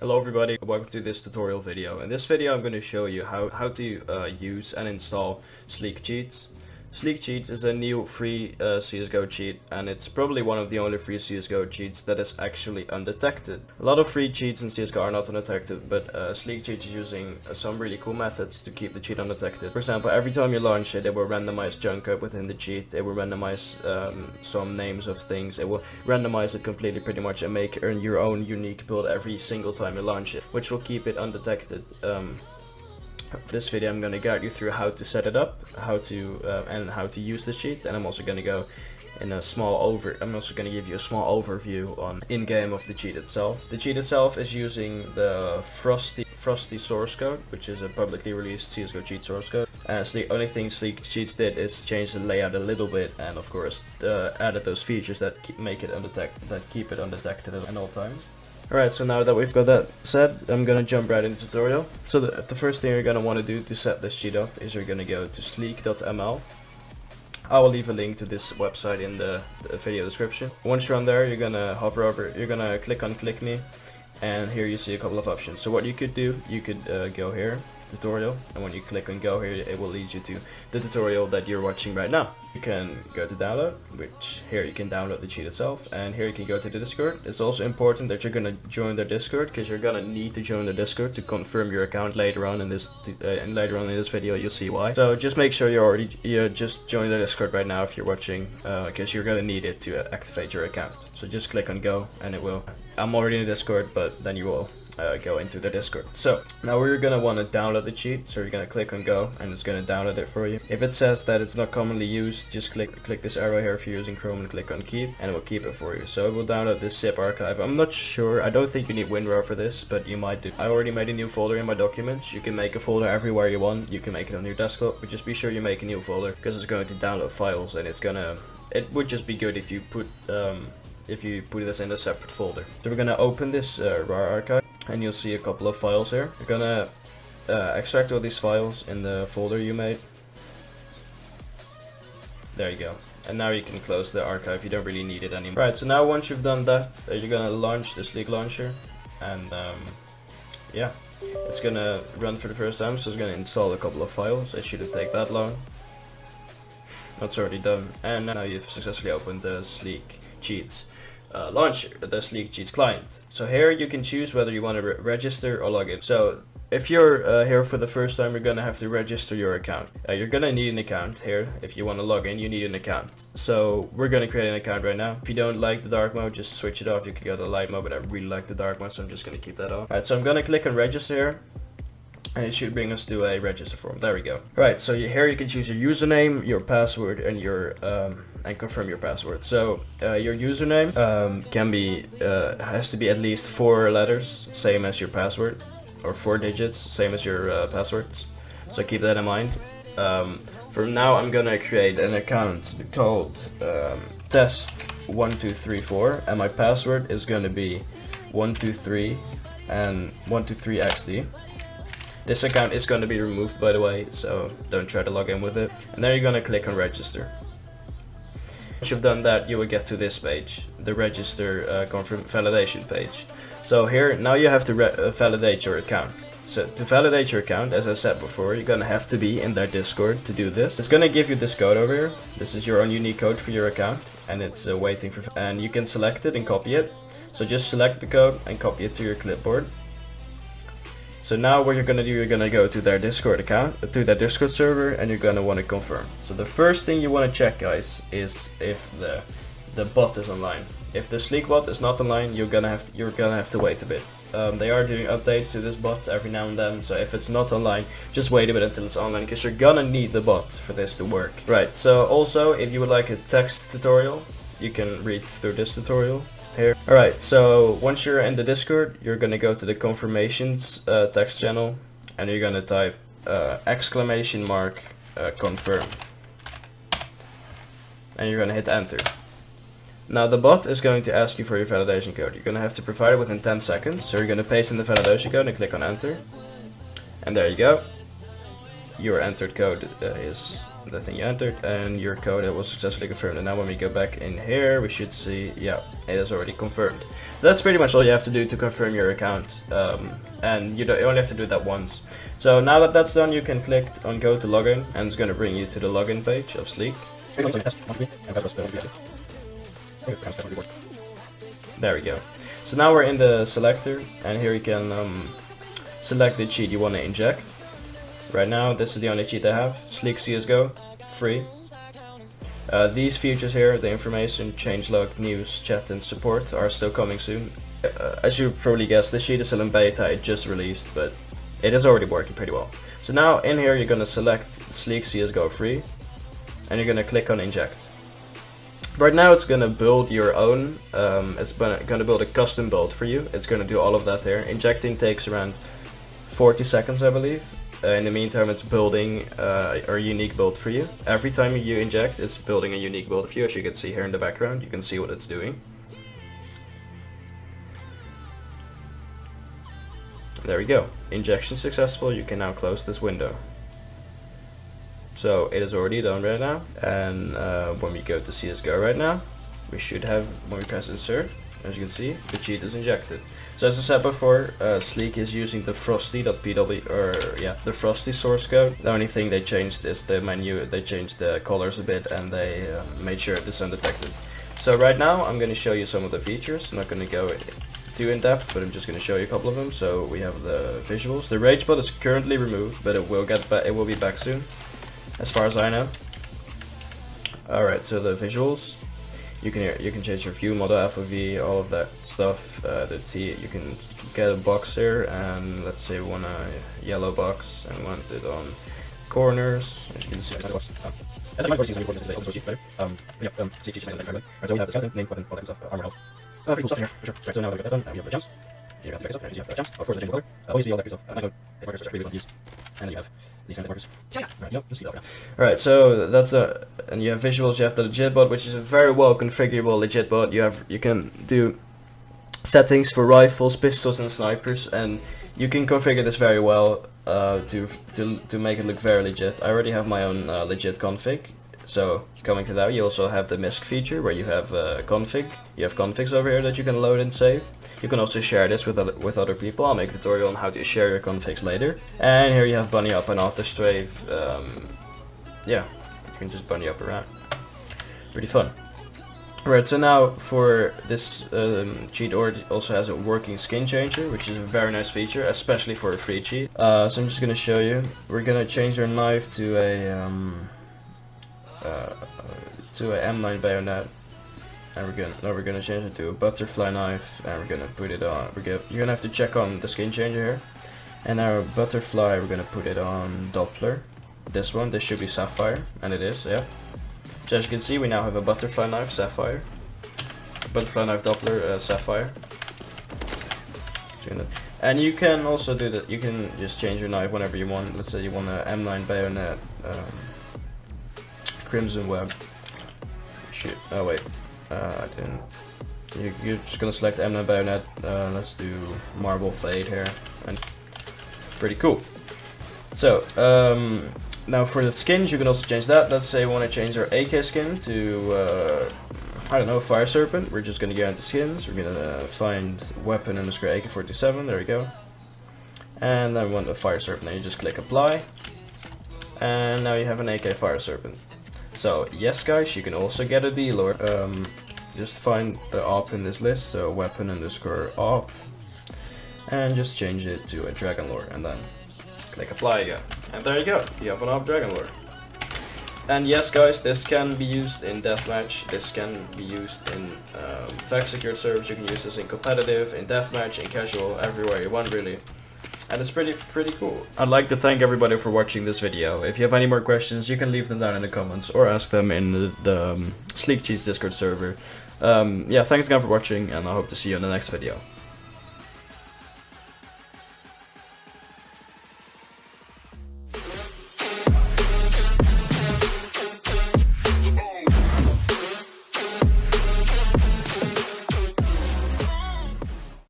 Hello everybody, welcome to this tutorial video. In this video I'm going to show you how to use and install SleekCheats. SleekCheats is a new free CSGO cheat, and it's probably one of the only free CSGO cheats that is actually undetected. A lot of free cheats in CSGO are not undetected, but SleekCheats is using some really cool methods to keep the cheat undetected. For example, every time you launch it, it will randomize junk up within the cheat, it will randomize some names of things, it will randomize it completely pretty much and make your own unique build every single time you launch it, which will keep it undetected. This video I'm going to guide you through how to set it up, how to use the cheat, and I'm also going to go in a I'm also going to give you a small overview on in-game of the cheat itself. The cheat itself is using the Frosty source code, which is a publicly released CSGO cheat source code. So the only thing SleekCheats did is change the layout a little bit, and of course added those features that keep it undetected at all times. Alright, so now that we've got that said, I'm gonna jump right into the tutorial. So the first thing you're gonna want to do to set this cheat up is you're gonna go to sleek.ml. I will leave a link to this website in the video description. Once you're on there, you're gonna hover over, you're gonna click on click me, and here you see a couple of options. So what you could do, you could go here, tutorial, and when you click on go here, it will lead you to the tutorial that you're watching right now. You can go to download, which here you can download the cheat itself, and here you can go to the Discord. It's also important that you're gonna join the Discord, because you're gonna need to join the Discord to confirm your account later on in this video. You'll see why. So just make sure you just join the Discord right now if you're watching, because you're gonna need it to activate your account. So just click on go, and it will. I'm already in the Discord, but then you will go into the Discord. So now we're gonna want to download the cheat, so you're gonna click on go, and it's gonna download it for you. If it says that it's not commonly used, just click this arrow here if you're using Chrome and click on keep, and it will keep it for you. So it will download this zip archive. I'm not sure, I don't think you need WinRAR for this, but you might do. I already made a new folder in my documents. You can make a folder everywhere you want. You can make it on your desktop, but just be sure you make a new folder, because it's going to download files, and it would just be good if you put this in a separate folder. So we're gonna open this RAR archive, and you'll see a couple of files here. You're gonna extract all these files in the folder you made. There you go. And now you can close the archive, you don't really need it anymore. Right, so now once you've done that, you're gonna launch the Sleek launcher, and yeah, it's gonna run for the first time, so it's gonna install a couple of files. It shouldn't take that long. That's already done, and now you've successfully opened the SleekCheats launcher, the SleekCheats client. So here you can choose whether you want to register or log in. So if you're here for the first time, you're gonna have to register your account. You're gonna need an account here. If you want to log in, you need an account. So we're gonna create an account right now. If you don't like the dark mode, just switch it off. You can go to light mode, but I really like the dark mode, so I'm just gonna keep that off. Alright, so I'm gonna click on register here, and it should bring us to a register form. There we go. Right, so here you can choose your username, your password, and your and confirm your password. So your username has to be at least 4 letters, same as your password, or 4 digits, same as your passwords. So keep that in mind. For now, I'm gonna create an account called test1234, and my password is gonna be 123 and 123xd. This account is going to be removed, by the way, so don't try to log in with it. And then you're going to click on register. Once you've done that, you will get to this page, the register confirm validation page. So here, now you have to validate your account. So to validate your account, as I said before, you're going to have to be in their Discord to do this. It's going to give you this code over here. This is your own unique code for your account, and it's waiting for, and you can select it and copy it. So just select the code and copy it to your clipboard. So now what you're gonna do, you're gonna go to their Discord account, to their Discord server, and you're gonna want to confirm. So the first thing you want to check, guys, is if the bot is online. If the Sleek bot is not online, you're gonna have to wait a bit. They are doing updates to this bot every now and then, so if it's not online, just wait a bit until it's online, because you're gonna need the bot for this to work. Right. So also, if you would like a text tutorial, you can read through this tutorial here. Alright, so once you're in the Discord, you're gonna go to the confirmations text channel, and you're gonna type confirm, and you're gonna hit enter. Now the bot is going to ask you for your validation code. You're gonna have to provide it within 10 seconds, so you're gonna paste in the validation code and click on enter, and there you go. Your entered code is the thing you entered, and your code was successfully confirmed. And now when we go back in here, we should see, yeah, it is already confirmed. that's pretty much all you have to do to confirm your account, and you only have to do that once. So now that that's done, you can click on go to login, and it's going to bring you to the login page of Sleek. There we go. So now we're in the selector, and here you can select the cheat you want to inject. Right now, this is the only cheat I have, Sleek CSGO, free. These features here, the information, changelog, news, chat and support, are still coming soon. As you probably guessed, this sheet is still in beta, it just released, but it is already working pretty well. So now in here you're going to select Sleek CSGO free, and you're going to click on inject. Right now it's going to build your own, it's going to build a custom build for you. It's going to do all of that here. Injecting takes around 40 seconds, I believe. In the meantime, it's building a unique build for you. Every time you inject, it's building a unique build for you. As you can see here in the background, you can see what it's doing. There we go. Injection successful. You can now close this window. So it is already done right now. And when we go to CSGO right now, we should have, when we press insert, as you can see, the cheat is injected. So as I said before, Sleek is using the frosty.pw, or yeah, the frosty source code. The only thing they changed is the menu. They changed the colors a bit, and they made sure it's undetected. So right now I'm going to show you some of the features. I'm not going to go too in depth, but I'm just going to show you a couple of them. So we have the visuals. The rage bot is currently removed, but it will get back. It will be back soon, as far as I know. All right, so the visuals. You can change your view, model, FOV, all of that stuff. The T, you can get a box here, and let's say we want a yellow box and want it on corners. As you can see, as my voice is important, this is a open source cheat better. SleekCheats and right, so we have the skeleton, name, weapon, all that stuff, armor health. Pretty cool stuff in here, for sure. Right, so now we get that done, we have the jumps. Here you have the backup, you have the jumps, of course the change color. Always be all that stuff. I know hit markers are pretty good to use. And then you have these kind of markers. Right, yep, just see that for now. Alright, so that's and you have visuals, you have the legit bot, which is a very well configurable legit bot. You can do settings for rifles, pistols and snipers, and you can configure this very well to make it look very legit. I already have my own legit config. So coming to that, you also have the MISC feature where you have config. You have configs over here that you can load and save. You can also share this with other people. I'll make a tutorial on how to share your configs later. And here you have bunny up and auto strafe. Yeah, you can just bunny up around. Pretty fun. Alright, so now for this cheat also has a working skin changer, which is a very nice feature, especially for a free cheat. So I'm just gonna show you. We're gonna change our knife to a M9 bayonet, and we're gonna change it to a butterfly knife, and we're gonna put it on. You're gonna have to check on the skin changer here, and our butterfly we're gonna put it on Doppler. This one, this should be sapphire, and it is, yeah. So as you can see, we now have a butterfly knife sapphire, butterfly knife Doppler sapphire. And you can also do that. You can just change your knife whenever you want. Let's say you want a M9 bayonet. Crimson web. Shit. Oh wait. I didn't. You're just gonna select M9 bayonet. Let's do marble fade here, and pretty cool. So now for the skins, you can also change that. Let's say we want to change our AK skin to I don't know, fire serpent. We're just gonna go into skins. We're gonna find weapon underscore AK-47. There we go. And then we want the fire serpent. Then you just click apply, and now you have an AK fire serpent. So yes guys, you can also get a D-Lord. Just find the op in this list, so weapon underscore op, and just change it to a dragon lore, and then click apply again. And there you go, you have an op dragon lore. And yes guys, this can be used in deathmatch, this can be used in fact secured servers, you can use this in competitive, in deathmatch, in casual, everywhere you want really. And it's pretty cool. I'd like to thank everybody for watching this video. If you have any more questions, you can leave them down in the comments or ask them in the SleekCheats Discord server. Yeah, thanks again for watching, and I hope to see you in the next video.